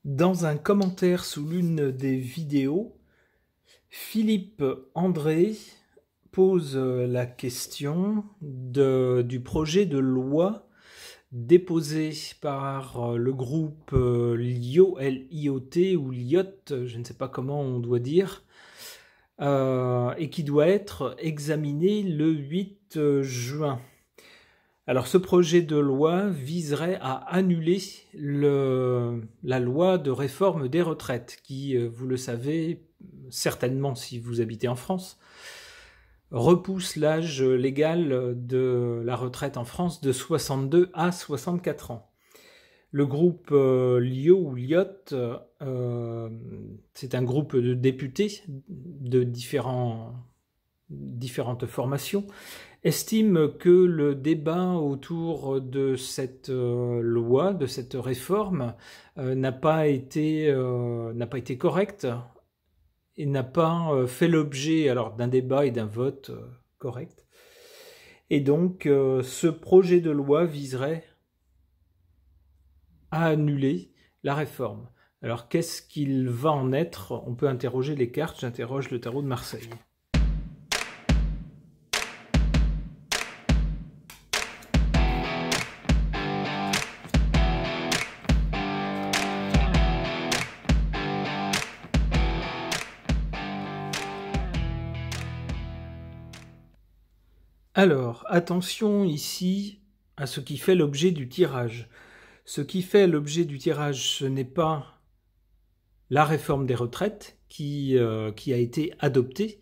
Dans un commentaire sous l'une des vidéos, Philippe André pose la question du projet de loi déposé par le groupe LIOT, L-I-O-T ou LIOT, je ne sais pas comment on doit dire, et qui doit être examiné le 8 juin. Alors ce projet de loi viserait à annuler la loi de réforme des retraites qui, vous le savez certainement si vous habitez en France, repousse l'âge légal de la retraite en France de 62 à 64 ans. Le groupe LIO ou LIOT, c'est un groupe de députés de différentes formations, estime que le débat autour de cette loi, de cette réforme, n'a pas été correct et n'a pas fait l'objet d'un débat et d'un vote correct. Et donc, ce projet de loi viserait à annuler la réforme. Alors, qu'est-ce qu'il va en être? On peut interroger les cartes, j'interroge le tarot de Marseille. Alors, attention ici à ce qui fait l'objet du tirage. Ce qui fait l'objet du tirage, ce n'est pas la réforme des retraites qui a été adoptée,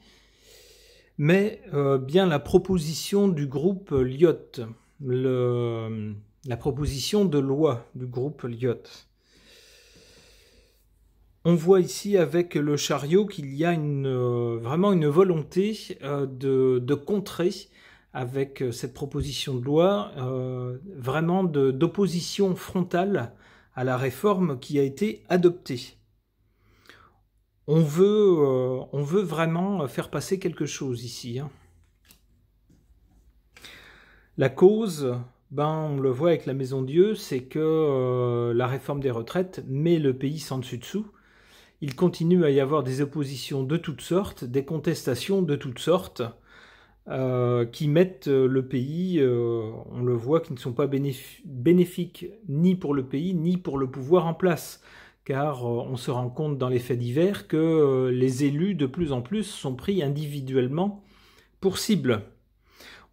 mais bien la proposition du groupe LIOT, la proposition de loi du groupe LIOT. On voit ici avec le chariot qu'il y a vraiment une volonté de contrer avec cette proposition de loi, vraiment d'opposition frontale à la réforme qui a été adoptée. On veut vraiment faire passer quelque chose ici. La cause, on le voit avec la Maison Dieu, c'est que la réforme des retraites met le pays sans dessus-dessous. Il continue à y avoir des oppositions de toutes sortes, des contestations de toutes sortes, qui mettent le pays, on le voit, qui ne sont pas bénéfiques ni pour le pays, ni pour le pouvoir en place. Car on se rend compte dans les faits divers que les élus, de plus en plus, sont pris individuellement pour cible.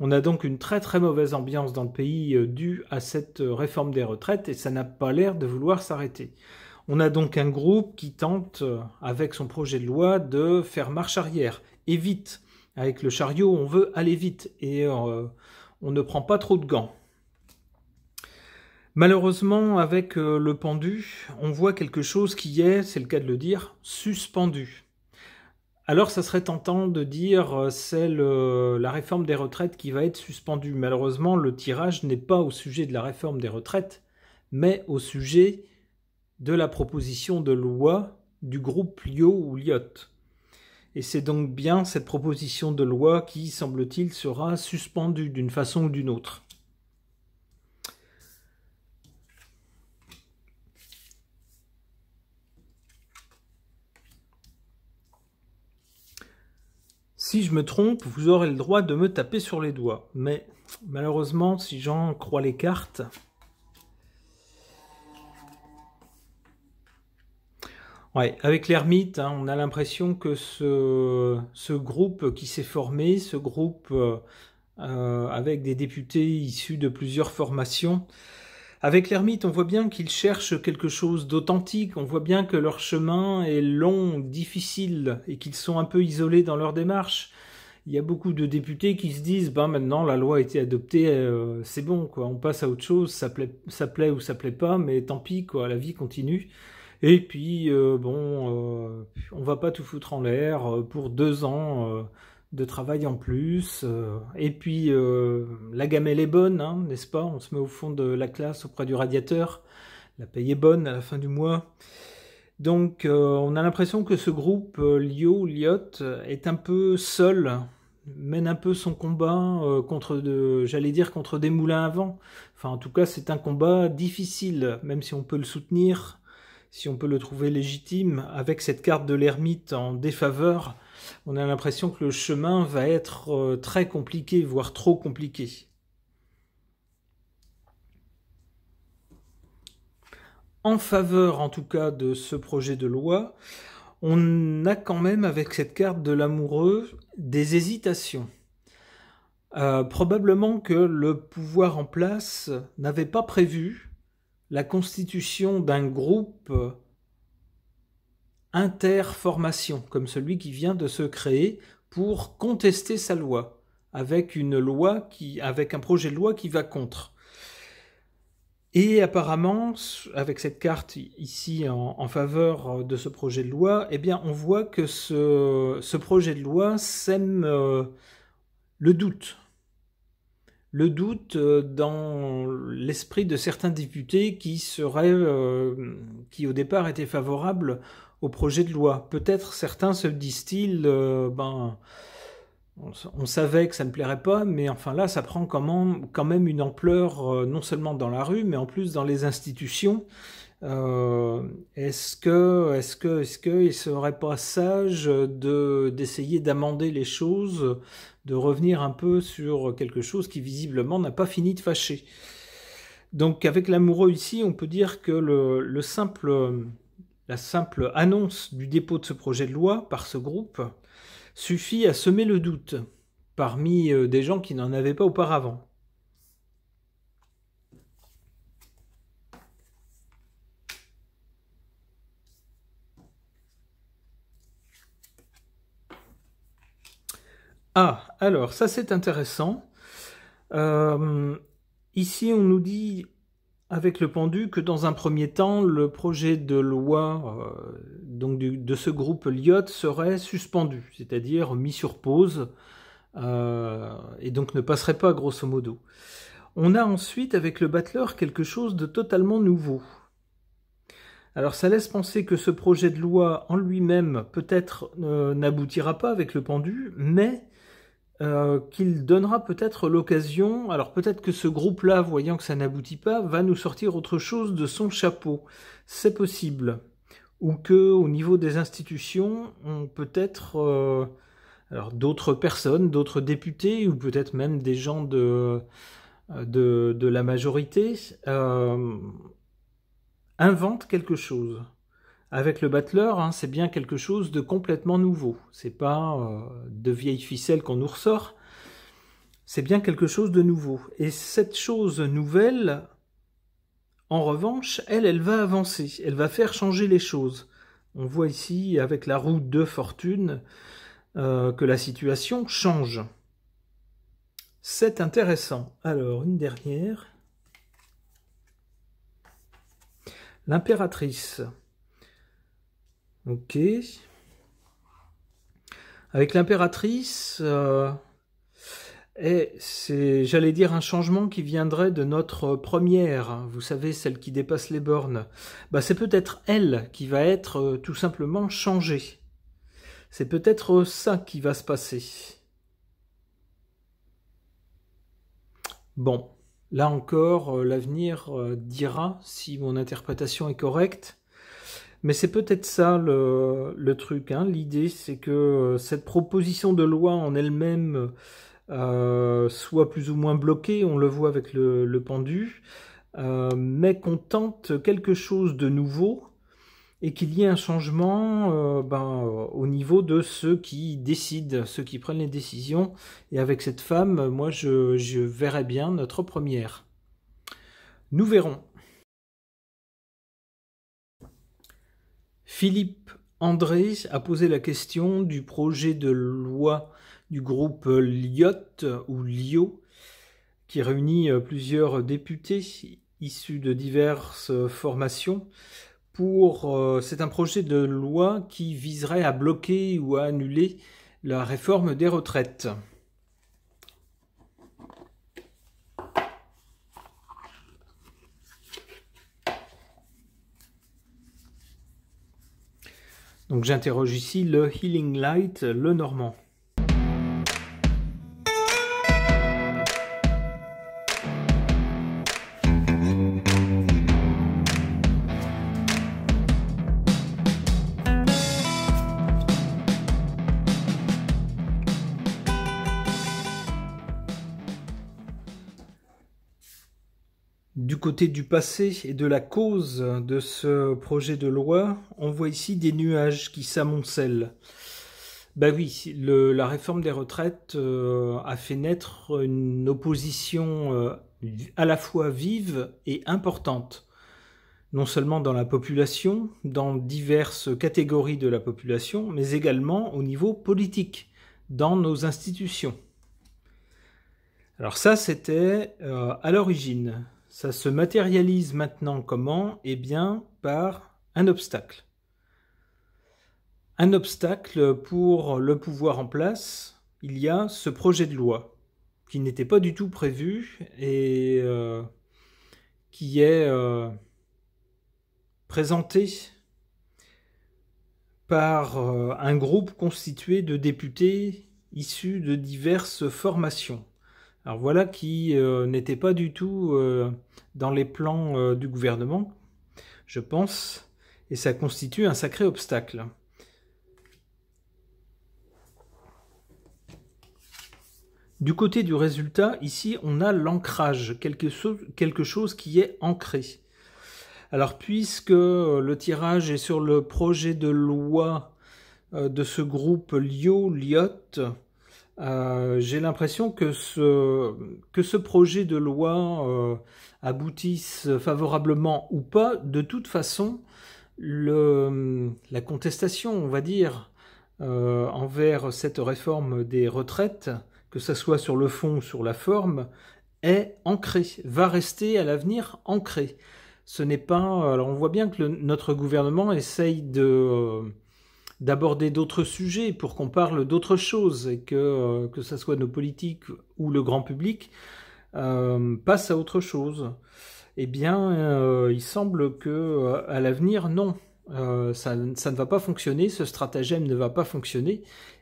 On a donc une très très mauvaise ambiance dans le pays due à cette réforme des retraites et ça n'a pas l'air de vouloir s'arrêter. On a donc un groupe qui tente, avec son projet de loi, de faire marche arrière, et vite. Avec le chariot, on veut aller vite, et on ne prend pas trop de gants. Malheureusement, avec le pendu, on voit quelque chose qui est, c'est le cas de le dire, suspendu. Alors ça serait tentant de dire c'est la réforme des retraites qui va être suspendue. Malheureusement, le tirage n'est pas au sujet de la réforme des retraites, mais au sujet de la proposition de loi du groupe LIO ou LIOT. Et c'est donc bien cette proposition de loi qui, semble-t-il, sera suspendue d'une façon ou d'une autre. Si je me trompe, vous aurez le droit de me taper sur les doigts. Mais malheureusement, si j'en crois les cartes, ouais, avec l'ermite, on a l'impression que ce groupe qui s'est formé, ce groupe avec des députés issus de plusieurs formations, avec l'ermite, on voit bien qu'ils cherchent quelque chose d'authentique, on voit bien que leur chemin est long, difficile, et qu'ils sont un peu isolés dans leur démarche. Il y a beaucoup de députés qui se disent maintenant la loi a été adoptée, c'est bon, quoi, on passe à autre chose, ça plaît ou ça plaît pas, mais tant pis, quoi, la vie continue. Et puis, on va pas tout foutre en l'air pour 2 ans de travail en plus. Et puis, la gamelle est bonne, n'est-ce pas? On se met au fond de la classe auprès du radiateur. La paye est bonne à la fin du mois. Donc, on a l'impression que ce groupe LIO, LIOT, est un peu seul, mène un peu son combat contre des moulins à vent. Enfin, en tout cas, c'est un combat difficile, même si on peut le soutenir. si on peut le trouver légitime, avec cette carte de l'ermite en défaveur, on a l'impression que le chemin va être très compliqué, voire trop compliqué. En faveur, en tout cas, de ce projet de loi, on a quand même, avec cette carte de l'amoureux, des hésitations. Probablement que le pouvoir en place n'avait pas prévu la constitution d'un groupe interformation, comme celui qui vient de se créer, pour contester sa loi, avec un projet de loi qui va contre. Et apparemment, avec cette carte ici en faveur de ce projet de loi, eh bien, on voit que ce projet de loi sème le doute. Le doute dans l'esprit de certains députés qui au départ étaient favorables au projet de loi. Peut-être certains se disent-ils, on savait que ça ne plairait pas, mais enfin là, ça prend quand même une ampleur, non seulement dans la rue, mais en plus dans les institutions. Est-ce qu'il ne serait pas sage d'essayer d'amender les choses, de revenir un peu sur quelque chose qui visiblement n'a pas fini de fâcher? Donc avec l'amoureux ici, on peut dire que la simple annonce du dépôt de ce projet de loi par ce groupe suffit à semer le doute parmi des gens qui n'en avaient pas auparavant. Ah, alors ça c'est intéressant. Ici on nous dit avec le pendu que dans un premier temps, le projet de loi de ce groupe Lyot serait suspendu, c'est-à-dire mis sur pause, et donc ne passerait pas grosso modo. On a ensuite avec le battleur quelque chose de totalement nouveau. Alors ça laisse penser que ce projet de loi en lui-même peut-être n'aboutira pas avec le pendu, mais qu'il donnera peut-être l'occasion, alors peut-être que ce groupe-là, voyant que ça n'aboutit pas, va nous sortir autre chose de son chapeau. C'est possible. Ou que au niveau des institutions, on peut-être alors d'autres personnes, d'autres députés, ou peut-être même des gens de la majorité, inventent quelque chose. Avec le battleur, hein, c'est bien quelque chose de complètement nouveau. C'est pas de vieilles ficelles qu'on nous ressort. C'est bien quelque chose de nouveau. Et cette chose nouvelle, en revanche, elle va avancer. Elle va faire changer les choses. On voit ici, avec la roue de fortune, que la situation change. C'est intéressant. Alors, une dernière. L'impératrice. Ok. Avec l'impératrice, c'est, j'allais dire, un changement qui viendrait de notre première, vous savez, celle qui dépasse les bornes. Bah, c'est peut-être elle qui va être tout simplement changée. C'est peut-être ça qui va se passer. Bon, là encore, l'avenir dira si mon interprétation est correcte. Mais c'est peut-être ça le truc. Hein. L'idée, c'est que cette proposition de loi en elle-même soit plus ou moins bloquée, on le voit avec le pendu, mais qu'on tente quelque chose de nouveau et qu'il y ait un changement au niveau de ceux qui décident, ceux qui prennent les décisions. Et avec cette femme, moi, je verrais bien notre première. Nous verrons. Philippe André a posé la question du projet de loi du groupe Lyot ou Lio, qui réunit plusieurs députés issus de diverses formations. C'est un projet de loi qui viserait à bloquer ou à annuler la réforme des retraites. Donc j'interroge ici le Healing Light, le Normand. du côté du passé et de la cause de ce projet de loi, on voit ici des nuages qui s'amoncellent. Ben oui, la réforme des retraites a fait naître une opposition à la fois vive et importante, non seulement dans la population, dans diverses catégories de la population, mais également au niveau politique, dans nos institutions. Alors ça, c'était à l'origine. Ça se matérialise maintenant comment? Eh bien, par un obstacle. Un obstacle pour le pouvoir en place, il y a ce projet de loi qui n'était pas du tout prévu et qui est présenté par un groupe constitué de députés issus de diverses formations. Alors voilà qui n'était pas du tout dans les plans du gouvernement, je pense, et ça constitue un sacré obstacle. Du côté du résultat, ici, on a l'ancrage, quelque chose qui est ancré. Alors, puisque le tirage est sur le projet de loi de ce groupe Liot, j'ai l'impression que ce projet de loi aboutisse favorablement ou pas. De toute façon, la contestation, on va dire, envers cette réforme des retraites, que ce soit sur le fond ou sur la forme, est ancrée, va rester à l'avenir ancrée. Ce n'est pas... Alors on voit bien que notre gouvernement essaye d'aborder d'autres sujets pour qu'on parle d'autres choses et que ce soit nos politiques ou le grand public passe à autre chose. Eh bien, il semble que à l'avenir, non. Ça ne va pas fonctionner, ce stratagème ne va pas fonctionner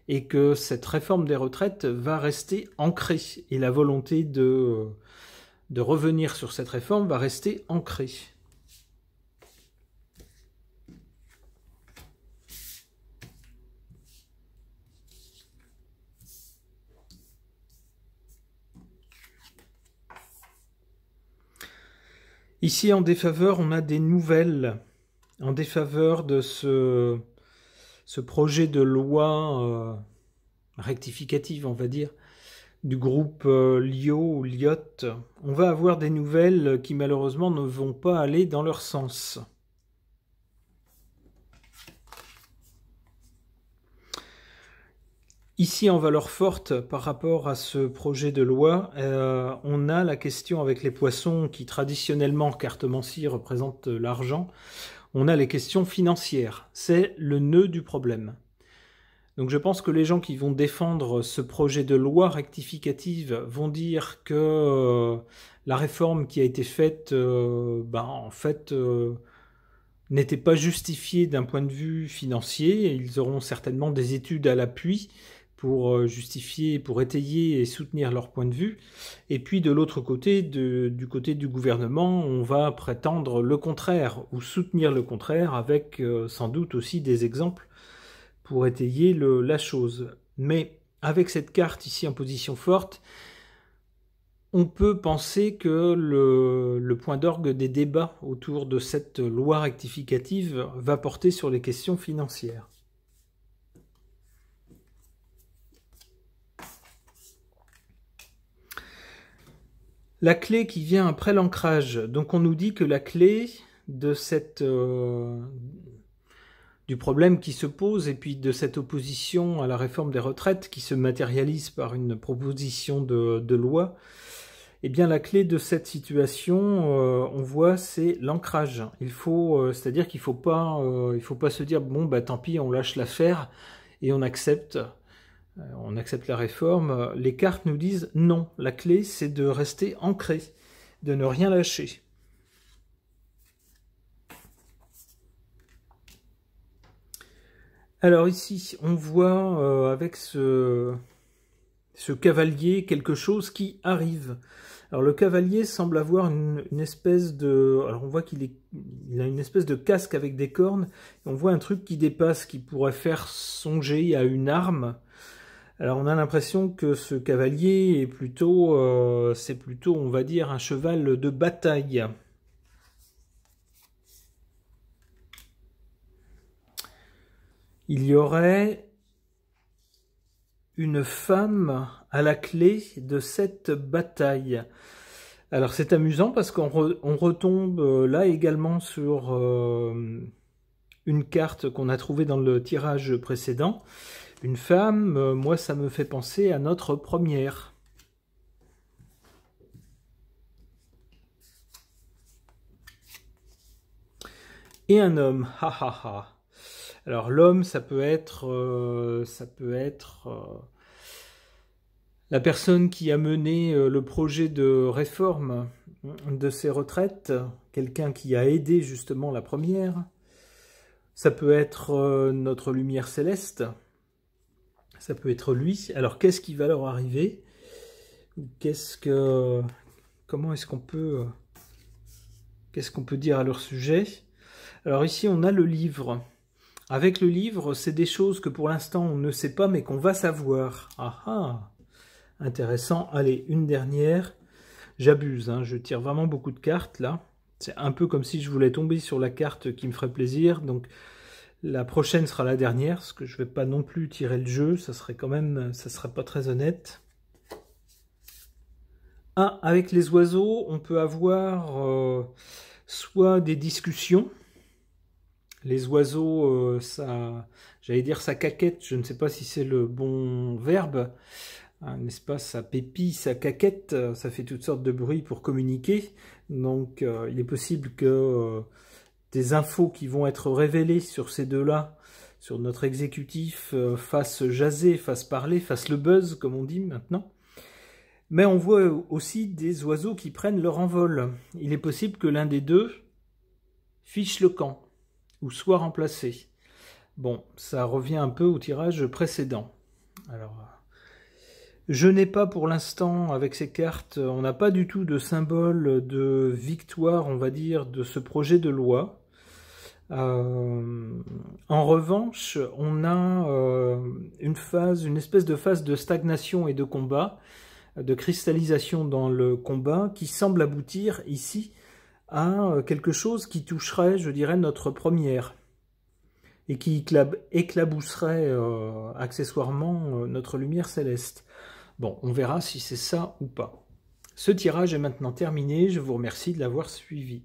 et que cette réforme des retraites va rester ancrée et la volonté de revenir sur cette réforme va rester ancrée. Ici, en défaveur, on a des nouvelles en défaveur de ce projet de loi rectificative, on va dire, du groupe Liot. On va avoir des nouvelles qui malheureusement ne vont pas aller dans leur sens. Ici, en valeur forte par rapport à ce projet de loi, on a la question avec les poissons qui traditionnellement, cartomancie, représentent l'argent. On a les questions financières. C'est le nœud du problème. Donc je pense que les gens qui vont défendre ce projet de loi rectificative vont dire que la réforme qui a été faite, en fait, n'était pas justifiée d'un point de vue financier. Ils auront certainement des études à l'appui pour justifier, pour étayer et soutenir leur point de vue. Et puis de l'autre côté, du côté du gouvernement, on va prétendre le contraire ou soutenir le contraire avec sans doute aussi des exemples pour étayer la chose. Mais avec cette carte ici en position forte, on peut penser que le point d'orgue des débats autour de cette loi rectificative va porter sur les questions financières. La clé qui vient après l'ancrage. Donc on nous dit que la clé de du problème qui se pose et puis de cette opposition à la réforme des retraites qui se matérialise par une proposition de loi, eh bien la clé de cette situation, on voit, c'est l'ancrage. C'est-à-dire qu'il faut pas se dire bon bah tant pis, on lâche l'affaire et on accepte la réforme. Les cartes nous disent non, la clé c'est de rester ancré, de ne rien lâcher. Alors ici, on voit avec ce cavalier quelque chose qui arrive. Alors le cavalier semble avoir une espèce de... Alors on voit qu'il a une espèce de casque avec des cornes. On voit un truc qui dépasse, qui pourrait faire songer à une arme. Alors on a l'impression que ce cavalier est plutôt, c'est plutôt, on va dire, un cheval de bataille. il y aurait une femme à la clé de cette bataille. Alors c'est amusant parce qu'on retombe là également sur une carte qu'on a trouvée dans le tirage précédent. Une femme, moi ça me fait penser à notre première. Et un homme, ha ha ha. Alors l'homme, ça peut être la personne qui a mené le projet de réforme de ces retraites, quelqu'un qui a aidé justement la première. Ça peut être notre lumière céleste, ça peut être lui. Alors qu'est-ce qui va leur arriver? Comment est-ce qu'on peut, qu'est-ce qu'on peut dire à leur sujet? Alors ici on a le livre. Avec le livre, c'est des choses que pour l'instant on ne sait pas mais qu'on va savoir. Ah ah, intéressant. Allez, une dernière. J'abuse, hein, je tire vraiment beaucoup de cartes là. C'est un peu comme si je voulais tomber sur la carte qui me ferait plaisir. Donc la prochaine sera la dernière, parce que je ne vais pas non plus tirer le jeu. Ça serait quand même, ça serait pas très honnête. Ah, avec les oiseaux, on peut avoir soit des discussions. Les oiseaux, ça, j'allais dire ça caquette, je ne sais pas si c'est le bon verbe, hein, n'est-ce pas, ça pépille, ça caquette, ça fait toutes sortes de bruits pour communiquer. Donc il est possible que des infos qui vont être révélées sur ces deux-là, sur notre exécutif, fassent jaser, fassent parler, fassent le buzz, comme on dit maintenant. Mais on voit aussi des oiseaux qui prennent leur envol. Il est possible que l'un des deux fiche le camp ou soit remplacé. Bon, ça revient un peu au tirage précédent. Alors, je n'ai pas pour l'instant, avec ces cartes, on n'a pas du tout de symbole de victoire, on va dire, de ce projet de loi. En revanche, on a une espèce de phase de stagnation et de combat, de cristallisation dans le combat, qui semble aboutir ici à quelque chose qui toucherait, je dirais, notre première, et qui éclabousserait accessoirement notre lumière céleste. Bon, on verra si c'est ça ou pas. Ce tirage est maintenant terminé, je vous remercie de l'avoir suivi.